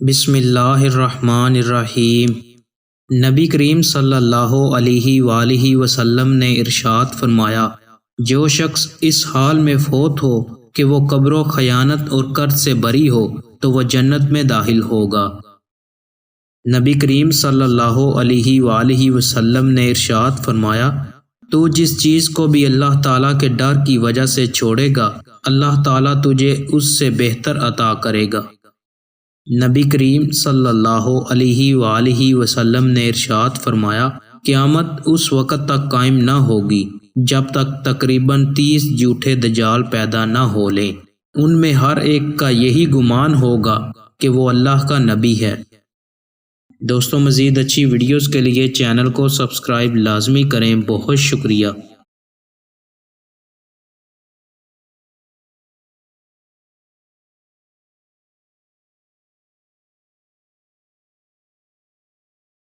بسم اللہ الرحمن الرحیم۔ نبی کریم صلی اللہ علیہ وآلہ وسلم نے ارشاد فرمایا، جو شخص اس حال میں فوت ہو کہ وہ قبر و خیانت اور قرض سے بری ہو تو وہ جنت میں داخل ہوگا۔ نبی کریم صلی اللہ علیہ وآلہ وسلم نے ارشاد فرمایا، تو جس چیز کو بھی اللہ تعالیٰ کے ڈر کی وجہ سے چھوڑے گا، اللہ تعالیٰ تجھے اس سے بہتر عطا کرے گا۔ نبی کریم صلی اللہ علیہ وآلہ وسلم نے ارشاد فرمایا، قیامت اس وقت تک قائم نہ ہوگی جب تک تقریباً 30 جھوٹے دجال پیدا نہ ہو لیں۔ ان میں ہر ایک کا یہی گمان ہوگا کہ وہ اللہ کا نبی ہے۔ دوستوں، مزید اچھی ویڈیوز کے لیے چینل کو سبسکرائب لازمی کریں۔ بہت شکریہ۔